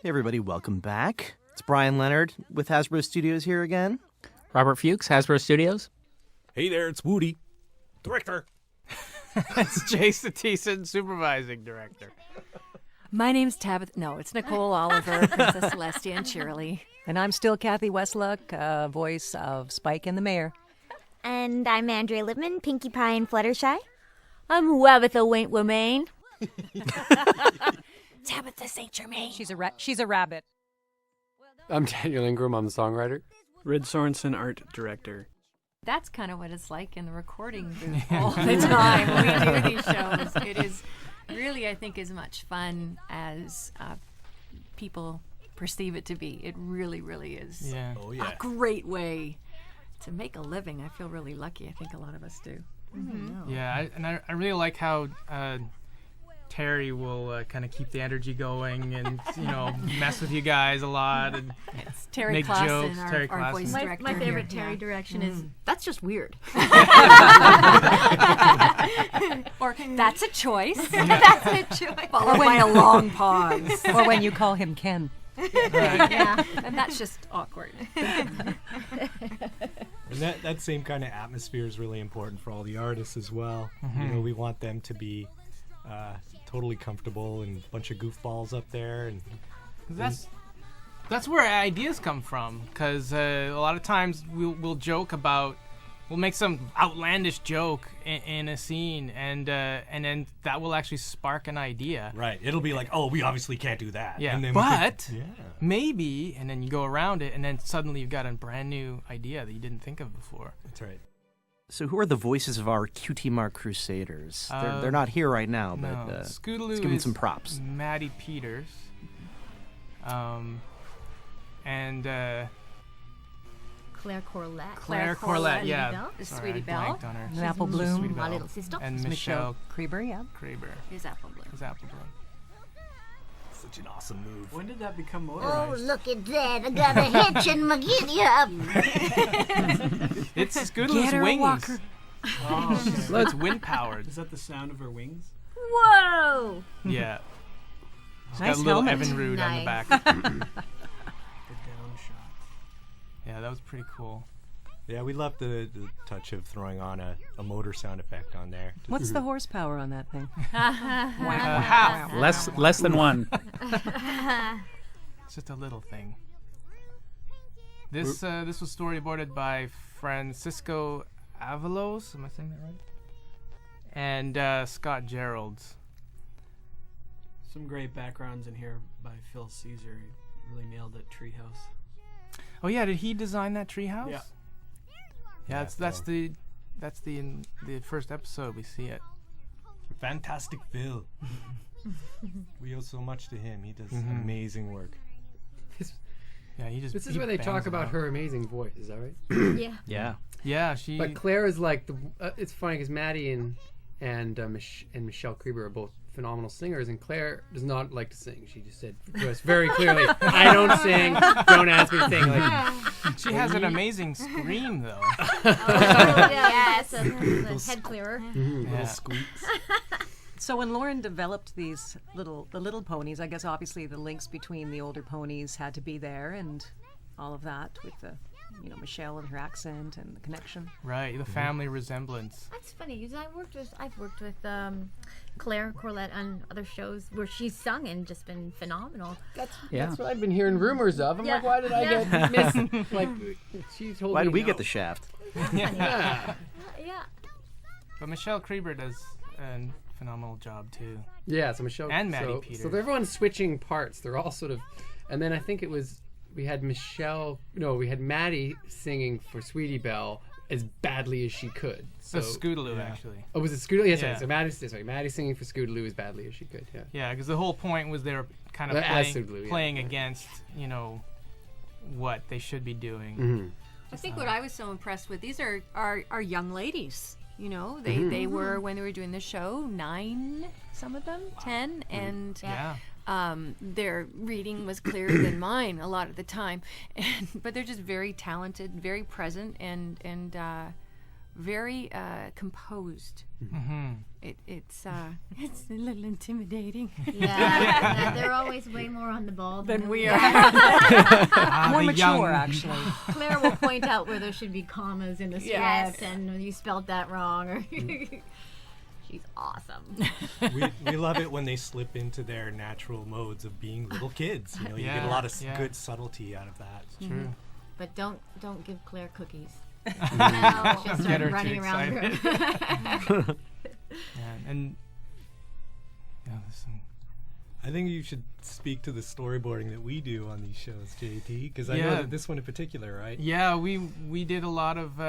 Hey everybody, welcome back. It's Brian Lenard with Hasbro Studios here again. Robert Fewkes, Hasbro Studios. Hey there, it's Woody, director. It's Jayson, Theissen, supervising director. My name's Tabitha. No, it's Nicole, Oliver, Princess Celestia, and Shirley. And I'm still Cathy Weseluck, voice of Spike and the Mayor. And I'm Andrea Libman, Pinkie Pie and Fluttershy. I'm Tabitha Waint Womaine. Tabitha St. Germain. She's a rabbit. I'm Daniel Ingram. I'm the songwriter. Red Sorensen, art director. That's kind of what it's like in the recording booth all the time when we do these shows. It is really, I think, as much fun as people perceive it to be. It really, really is Yeah. a great way to make a living. I feel really lucky. I think a lot of us do. Mm-hmm. Yeah, I really like how Terry will kind of keep the energy going and, mess with you guys a lot and It's Terry make Clausen, jokes. our Terry voice Clausen. director. My favorite here. Terry direction is, that's just weird. Or, that's a choice. That's a choice. Followed by a long pause. Or when you call him Ken. Yeah. And that's just awkward. And that same kind of atmosphere is really important for all the artists as well. Mm-hmm. We want them to be totally comfortable and a bunch of goofballs up there. And That's where ideas come from, because a lot of times we'll joke about, we'll make some outlandish joke in a scene, and then that will actually spark an idea. right, it'll be like, oh, we obviously can't do that. Yeah, and then but yeah. maybe, and then you go around it, and then suddenly you've got a brand new idea that you didn't think of before. That's right. So who are the voices of our Cutie Mark Crusaders? They're not here right now, but No, let's Scootaloo give them is some props. Maddie Peters, and Claire Corlett. Claire Corlett, yeah. Bell. The Sorry, Sweetie I Belle. blanked on her. And Apple Bloom. Sweetie My Belle. little sister. And Michelle Michelle Creeber, yeah. Kraber Here's Apple Bloom. is Apple Bloom. Such an awesome move. When did that become Oh, motorized? look at that. I got a hitch in my giddy up. It's Get Scootaloo's her a wings. walker. Oh, okay. Well, it's wind powered. Is that the sound of her wings? Whoa. Yeah. She's Nice got a little helmet. Evan Rood on the Nice. back. The down shot. Yeah, that was pretty cool. Yeah, we love the touch of throwing on a motor sound effect on there. What's the horsepower on that thing? Half. Less than one. It's just a little thing. This was storyboarded by Francisco Avalos. Am I saying that right? And Scott Geralds. Some great backgrounds in here by Phil Caesar. He really nailed that treehouse. Oh yeah, did he design that treehouse? Yeah. Yeah, that's the in the first episode we see it. Fantastic Phil. We owe so much to him. He does amazing work. Yeah, This is where they talk about her amazing voice. Is that right? Yeah. Yeah. Yeah, she. But Claire is like it's funny because Maddie and Michelle Creeber are both phenomenal singers, and Claire does not like to sing. She just said to us very clearly, "I don't sing. Don't ask me to sing." Like, She has an amazing scream though. Yes. The head clearer. Yeah. Little squeaks. So when Lauren developed the little ponies, I guess obviously the links between the older ponies had to be there, and all of that with the, Michelle and her accent and the connection. Right, the family resemblance. That's funny because I've worked with Claire Corlett on other shows where she's sung and just been phenomenal. That's what I've been hearing rumors of. I'm like, why did I get missed? Like, she told Why me did we no. get the shaft? Yeah. Yeah. But Michelle Creeber does a phenomenal job too. Yeah, so Michelle And Maddie Peters. So everyone's switching parts. They're all sort of, and then I think it was we had Maddie singing for Sweetie Belle as badly as she could. So Scootaloo actually. Oh, was it Scootaloo? Yes, Yeah. So Maddie singing for Scootaloo as badly as she could. Yeah. Yeah, because the whole point was they were kind of As Scootaloo, yeah. playing against, what they should be doing. Mm-hmm. I think what I was so impressed with, these are young ladies. They were, when they were doing the show, 9, some of them, 10, and Yeah. their reading was clearer than mine a lot of the time. But they're just very talented, very present, and very composed. Mm-hmm. It's a little intimidating. Yeah, they're always way more on the ball than we are. More the mature, young- actually. Claire will point out where there should be commas in the script, Yes. and you spelled that wrong. Or she's awesome. We love it when they slip into their natural modes of being little kids. You know, you get a Yeah, lot of yeah. good subtlety out of that. True. But don't give Claire cookies. No. She'll Get start her running too around the excited. room. And yeah, there's some I think you should speak to the storyboarding that we do on these shows, JT, because I know Yeah. that this one in particular, right? Yeah, we did a lot of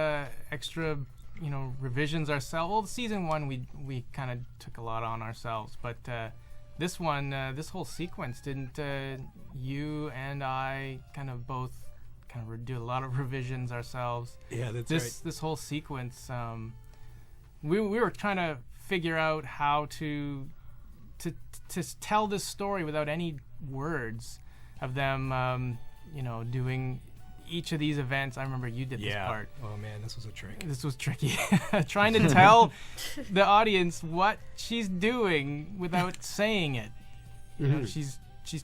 extra, revisions ourselves. Well, season 1 we kind of took a lot on ourselves, but this one, this whole sequence, didn't you and I kind of both do a lot of revisions ourselves? Yeah, that's this whole sequence, we were trying to figure out how to tell this story without any words of them, doing each of these events. I remember you did this part. Oh man, this was a trick. This was tricky. Trying to tell the audience what she's doing without saying it. You know, she's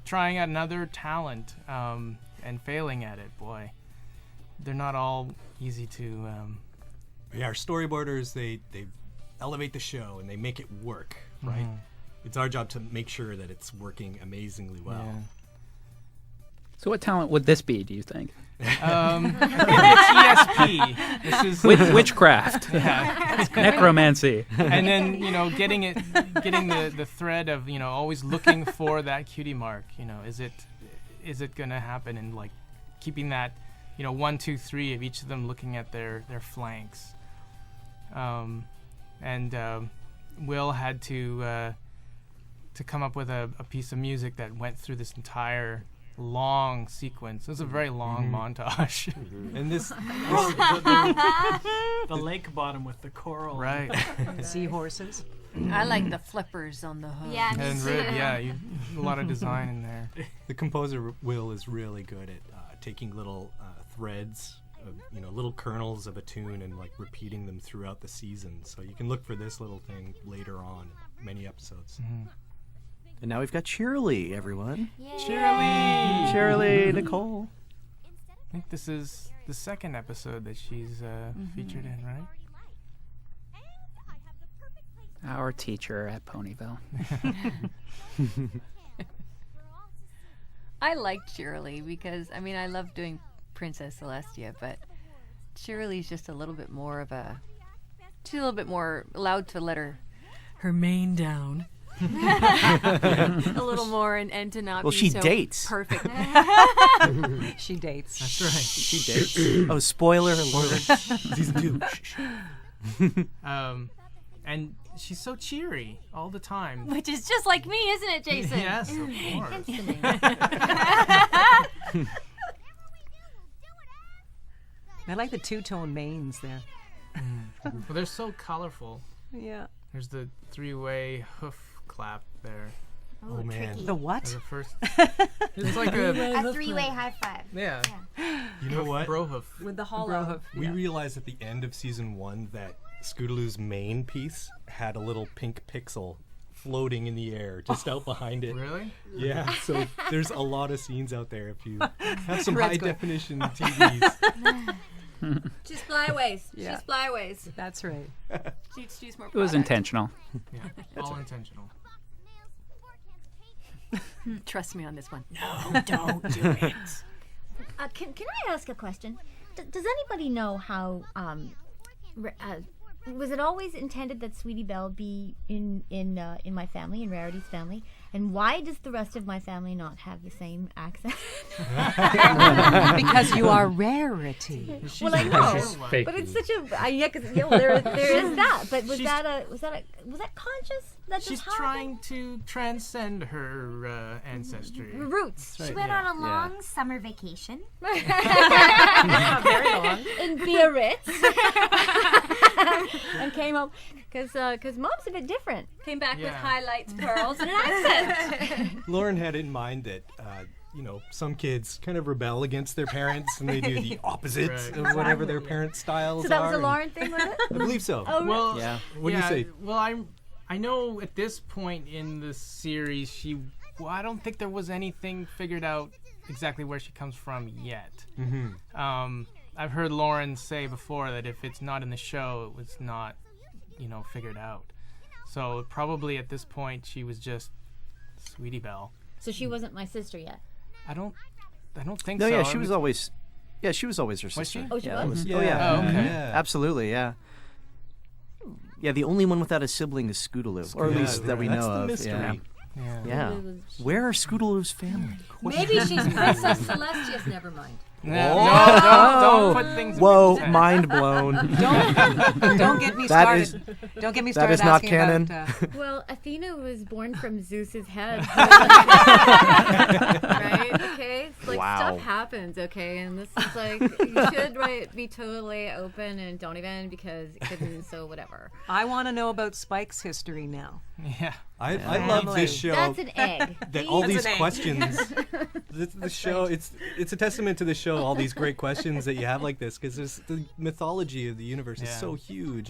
trying another talent and failing at it. Boy, they're not all easy to. Yeah, our storyboarders, they elevate the show and they make it work, right? It's our job to make sure that it's working amazingly well. Yeah. So what talent would this be, do you think? It's ESP. This is Witchcraft. Yeah. Necromancy. And then, getting the thread of, always looking for that cutie mark. Is it gonna happen, and like keeping that, 1, 2, 3 of each of them looking at their flanks. Will had to come up with a piece of music that went through this entire long sequence. It was a very long montage. And this the lake bottom with the coral. Right. Seahorses. I like the flippers on the hook. Yeah, me And too. a lot of design in there. the composer Will is really good at taking little threads, little kernels of a tune, and like repeating them throughout the season. So you can look for this little thing later on in many episodes. And now we've got Cheerily, everyone. Cheerily! Cheerily, Nicole. I think this is the second episode that she's featured in, right? Our teacher at Ponyville. I liked Cheerily because, I love doing Princess Celestia, but Cheerily's just a little bit more of she's a little bit more allowed to let her mane down. A little more and to not Well, be she so dates. perfect. She dates. That's right. She dates. Oh, spoiler alert. Season 2. And she's so cheery all the time. Which is just like me, isn't it, Jayson? Yes, of course. Instantly. I like the two-tone manes there. Well, they're so colorful. Yeah. There's the 3-way hoof clap there. Oh man. tricky. The what? The first. It's like a 3-way high five. yeah. You know what? Bro hoof. With the hollow. We realized at the end of season 1 that Scootaloo's main piece had a little pink pixel floating in the air just out behind it. Really? Yeah, so there's a lot of scenes out there if you have some Red's high going- definition TVs. She's flyways. Yeah. She's flyways. That's right. She's more It was product. intentional. Yeah. All intentional. Trust me on this one. No, don't do it. Can I ask a question? Does anybody know how? Was it always intended that Sweetie Belle be in my family, in Rarity's family? And why does the rest of my family not have the same accent? Because you are Rarity. Well, I know, She's fake. but it's such a there is that. But was that conscious? That She's just happened? trying to transcend her ancestry. Roots. Right. She went Yeah. on a long summer vacation. Very long. In Biarritz. And came up because mom's a bit different. Came back with Yeah. highlights, pearls, and an accent. Lauren had in mind that some kids kind of rebel against their parents and they do the opposite Right. of whatever their parents' styles So that are. was a Lauren thing, was it? I believe so. Oh, Well, Yeah. What do you say? Well, I know at this point in the series, I don't think there was anything figured out exactly where she comes from yet. Mm-hmm. I've heard Lauren say before that if it's not in the show, it was not, figured out. So probably at this point, she was just Sweetie Belle. So she wasn't my sister yet. I don't think No, so. yeah, she was always her sister. Was she? Oh, she Yeah, was? Oh, yeah. Oh, okay. Yeah. Absolutely, yeah. Yeah, the only one without a sibling is Scootaloo, or at Yeah, least that we that's know the of. mystery. Yeah. Yeah. Yeah. Where are Scootaloo's family? Maybe she's Princess Celestia's. Never mind. No, Oh. don't put things in Whoa, people's heads. mind blown. Don't get me That started. is- Don't get me that started. is not asking canon. About, Well, Athena was born from Zeus's head. Right? Okay? It's like Wow. stuff happens, okay? And this is like, you should be totally open and don't even because it couldn't, so whatever. I want to know about Spike's history now. Yeah. I love this show. That's an egg. That all That's these an egg. questions, the show, it's a testament to the show. All these great questions that you have like this, because the mythology of the universe is Yeah. so huge.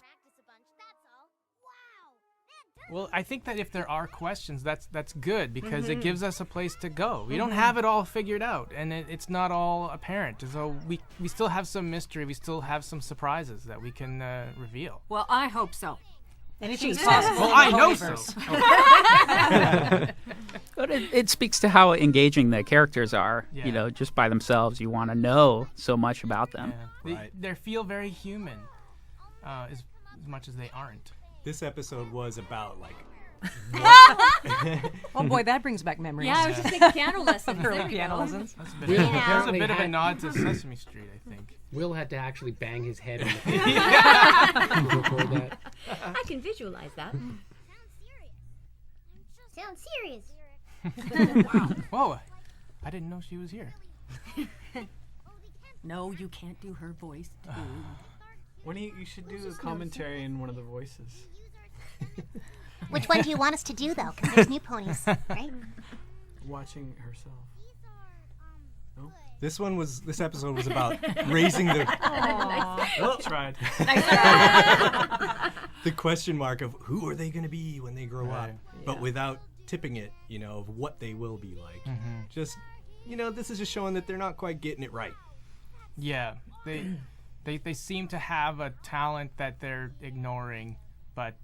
Well, I think that if there are questions, that's good because it gives us a place to go. We don't have it all figured out, and it's not all apparent. So we still have some mystery. We still have some surprises that we can reveal. Well, I hope so. Anything's Well, possible. I know so. But it speaks to how engaging the characters are. Yeah. Just by themselves, you want to know so much about them. Yeah. They feel very human, as much as they aren't. This episode was about like. Oh boy, that brings back memories. Yeah, I was just thinking piano lessons. Early There we piano go. lessons. That's a Will bit, of, apparently a had- nod to Sesame Street, I think. Will had to actually bang his head on the table to record that. I can visualize that. Sounds serious. Whoa, I didn't know she was here. No, you can't do her voice too. You should do a commentary in one of the voices. Which one do you want us to do, though? Because there's new ponies, right? Watching herself. This episode was about raising the Well, tried. the question mark of who are they going to be when they grow up, Right. but without tipping it, of what they will be like. Just, this is just showing that they're not quite getting it right. Yeah, they seem to have a talent that they're ignoring, but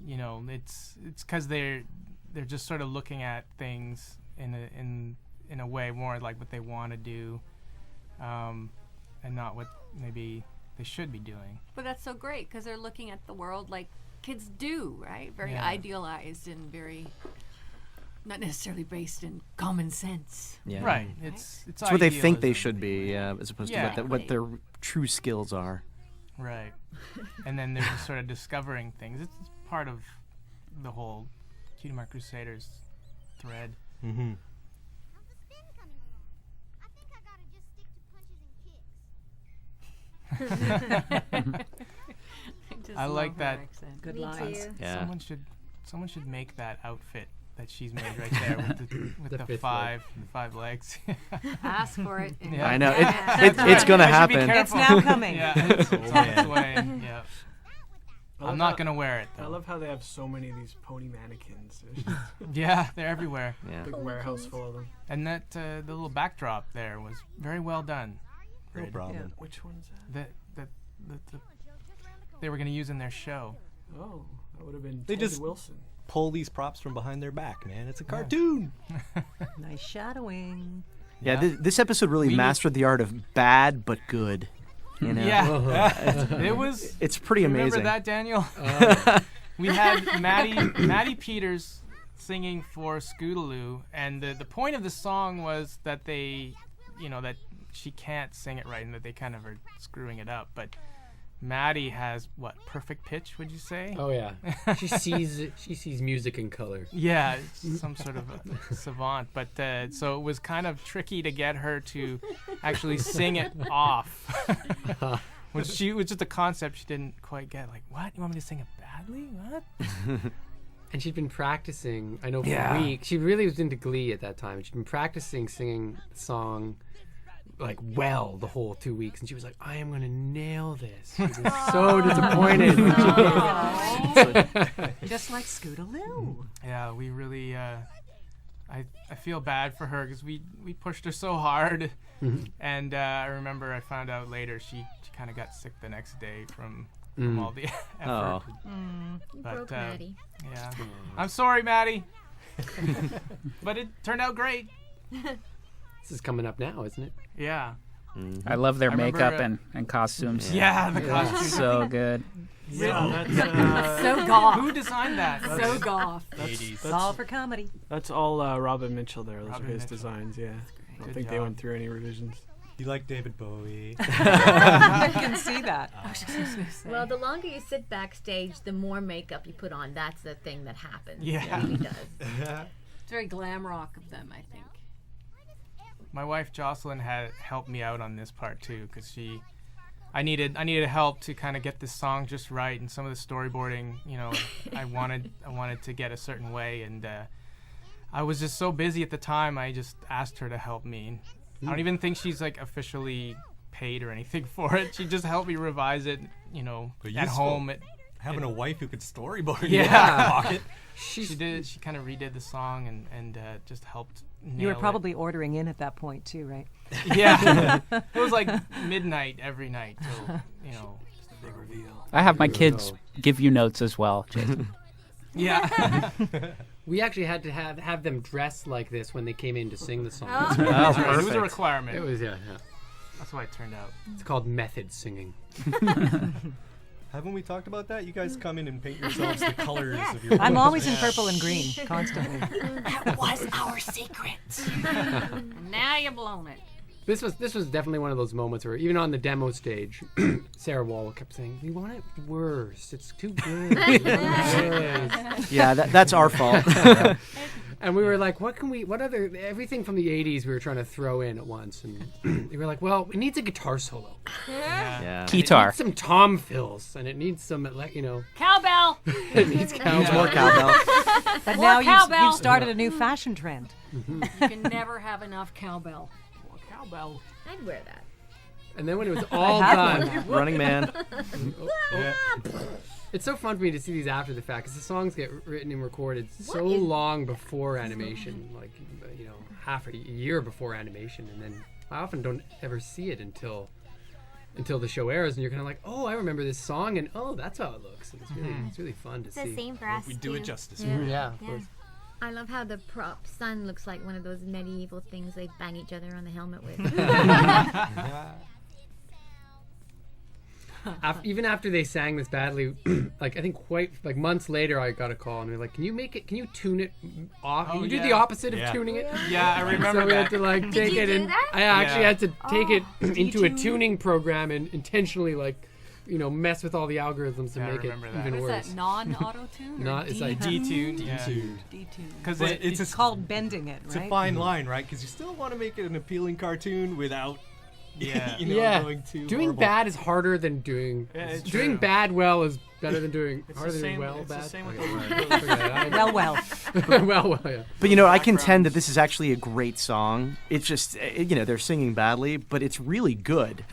it's because they're just sort of looking at things in a way more like what they want to do, and not what maybe they should be doing. But that's so great because they're looking at the world like kids do, right? Very Yeah. idealized and very not necessarily based in common sense. Yeah. Right. It's what they think they idealism. should be, as opposed Yeah. to what their true skills are. Right. And then they're just sort of discovering things. It's part of the whole Cutie Mark Crusaders thread. Mm-hmm. I like that. Good Me lines. too. Yeah. Someone should make that outfit that she's made right there with The the fifth five legs. Ask for it. and Yeah. I know. yeah. It's going to I should be happen. careful. It's now coming. Yeah, it's on man. its way. Yeah. I'm not gonna wear it I though. love how they have so many of these pony mannequins. There's just Yeah, they're everywhere. a Yeah. big warehouse full of them. And that the little backdrop there was very well done. No Fred. problem. Which one's that? That they were gonna use in their show. Oh, that would have been They Toby just- Wilson. Pull these props from behind their back, man. It's a cartoon. Nice shadowing. Yeah, this episode really We- mastered the art of bad but good. You know? Yeah, it was. It's pretty Remember amazing. that, Daniel? We had Maddie Peters singing for Scootaloo, and the point of the song was that they, that she can't sing it right and that they kind of are screwing it up. But Maddie has perfect pitch? Would you say? Oh yeah, she sees music in color. Yeah, some sort of a savant. But so it was kind of tricky to get her to actually sing it off. Which was just a concept she didn't quite get. Like, what? You want me to sing it badly? What? And she'd been practicing, I know, for Yeah. weeks. She really was into Glee at that time. She'd been practicing singing the song like the whole 2 weeks. And she was like, I am going to nail this. She was so disappointed when she came. Just like Scootaloo. Yeah, we really. I feel bad for her because we pushed her so hard, and I remember I found out later she kind of got sick the next day from all the effort. Oh. Broke Maddie. Yeah, I'm sorry, Maddie, but it turned out great. This is coming up now, isn't it? Yeah. I love their I remember, makeup and costumes. Yeah, the costumes. So good. Yeah, that's So goth. Who designed that? So goth. 80s. It's all for comedy. That's all Robin Mitchell there. Those Robin are his Mitchell. designs, yeah. I don't Good think they job. went through any revisions. You like David Bowie. You can see that. Well, the longer you sit backstage, the more makeup you put on. That's the thing that happens. Yeah. It really does. It's very glam rock of them, I think. My wife Jocelyn had helped me out on this part too, because I needed help to kind of get this song just right, and some of the storyboarding, I wanted to get a certain way, and I was just so busy at the time. I just asked her to help me. I don't even think she's like officially paid or anything for it. She just helped me revise it, But at useful. home. Having a wife who could storyboard in Yeah. your back pocket. She did. She kind of redid the song and just helped. You were nail probably ordering in at that point too, right? it. Yeah. It was like midnight every night till just a big reveal. I have my kids give you notes as well, Jayson. Yeah. We actually had to have them dress like this when they came in to sing the song. Oh, It was a perfect. requirement. It was, yeah. That's why it turned out. It's called method singing. Haven't we talked about that? You guys come in and paint yourselves the colors of your I'm clothes. always in purple and green, constantly. That was our secret. Now you've blown it. This was definitely one of those moments where even on the demo stage, Sarah Wall kept saying, "You want it worse. It's too good." You want it worse." Yeah, that's our fault. And we were like, what other, everything from the 80s we were trying to throw in at once. And we were like, well, it needs a guitar solo. Yeah. It Guitar. needs some tom fills, and it needs some, Cowbell. it needs cowbell. More cowbell. But More now cowbell. you've started a new fashion trend. You can never have enough cowbell. Cowbell. I'd wear that. And then when it was all have done, one. Running Man. it's so fun for me to see these after the fact, because the songs get written and recorded so long before animation, like, half a year before animation, and then I often don't ever see it until the show airs, and you're kind of like, oh, I remember this song, and oh, that's how it looks. And it's really fun to It's see. the same for us. We do too. it justice. Yeah, of course. I love how the prop sun looks like one of those medieval things they bang each other on the helmet with. Even after they sang this badly, I think months later, I got a call and they're like, can you tune it off? Can you do the opposite of tuning it? Yeah, I remember So we had that. to take you it, do and that? I actually Yeah. had to take it into a tuning program and intentionally mess with all the algorithms to Yeah, I make it remember that. even What worse. is that, non-auto tune? Not, it's like Detuned. Yeah. Detuned. Because But it's It's called bending it, It's right? a fine line, right? Because you still want to make it an appealing cartoon without, Yeah. going too doing horrible. bad is harder than doing. Yeah, it's doing true. bad well is better than doing It's harder the than same. well It's bad. the same with Okay. the Well. well, yeah. But I contend that this is actually a great song. It's just they're singing badly, but it's really good.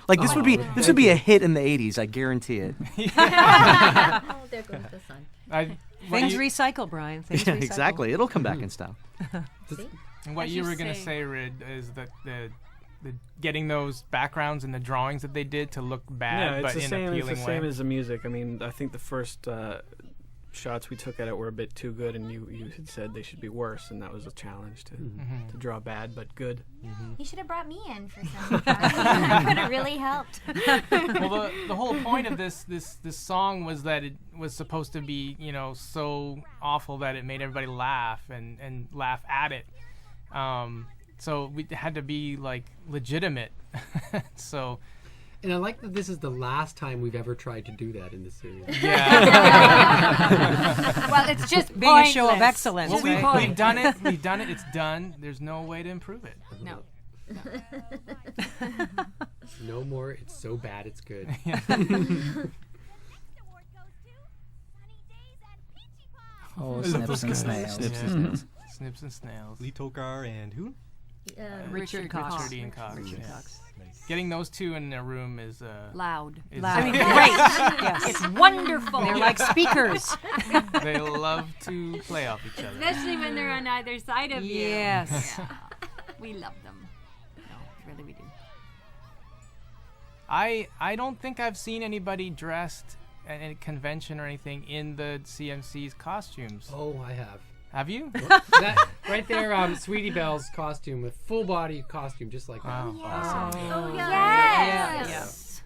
Like this would be a hit in the '80s, I guarantee it. Oh, there goes the sun. Things recycle, Brian. Things Yeah, recycle. exactly. It'll come back in style. And what As you you were gonna say- say, Rid, is that the getting those backgrounds and the drawings that they did to look bad, yeah, but it's in the an same. It's appealing the way. same as the music. I mean, I think the first shots we took at it were a bit too good, and you had said they should be worse, and that was a challenge to draw bad but good. You should have brought me in for some. That could have really helped. Well, the whole point of this song was that it was supposed to be so awful that it made everybody laugh and laugh at it. So we had to be like legitimate. So And I like that this is the last time we've ever tried to do that in this series. Well, it's just Being a show of pointless. excellence, well, right? we've done it. We've done it. It's done. There's no way to improve it. No. No more. It's so bad. It's good. Oh, Snips and Snails. Snips and Snails. Snips and Snails. Lee Tokar and who? Richard Cox. Richard Ian Cox. Richard yeah. Cox. Nice. Getting those two in a room is Loud. is- I mean, great. Yes. It's wonderful. They're like speakers. They love to play off each other. Especially when they're on either side of you. Yes. Yeah. We love them. No, really we do. I don't think I've seen anybody dressed at a convention or anything in the CMC's costumes. Oh, I have. Have you? That right there, Sweetie Belle's costume with full body costume, just like that. Wow. Awesome. Oh, Yes. yes.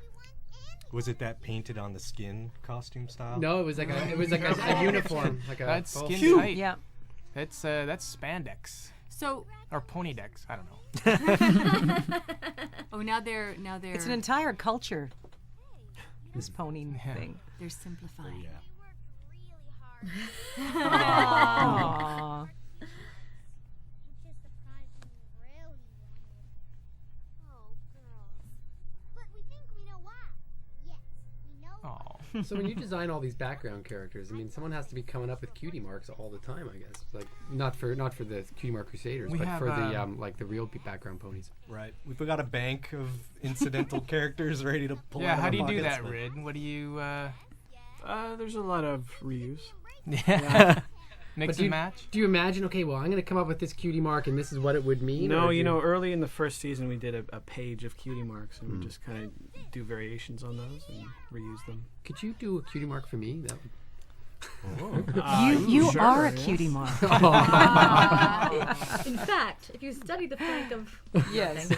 Was it that painted on the skin costume style? No, it was like a uniform, like a That's full- skin tight. Yeah. That's spandex So, or ponydex. I don't know. now they're It's an entire culture. This pony thing. they're simplifying. Yeah. Aww. Oh. So when you design all these background characters, I mean, someone has to be coming up with cutie marks all the time, I guess. Like not for the cutie mark crusaders, We but have, for the like the real background ponies. Right. We've got a bank of incidental characters ready to pull Yeah. out of How do you our do pockets, that, but- Rid? What do you? There's a lot of reuse. Yeah. Mix But do and you, match. do you imagine? Okay, well, I'm going to come up with this cutie mark, and this is what it would mean. No, or you do know, early in the first season, we did a page of cutie marks, and we just kind of do variations on those and reuse them. Could you do a cutie mark for me? That would... You Sure, are a yeah. cutie mark. In fact, if you study the flank of Yes.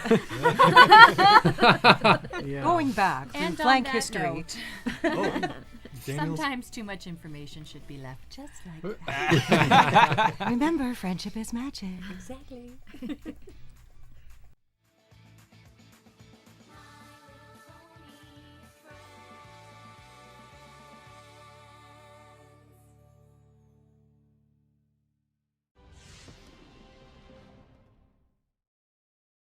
Yeah. Going back through And on flank that history. note, Oh, Daniel's sometimes too much information should be left just like that. Remember, friendship is magic. Exactly.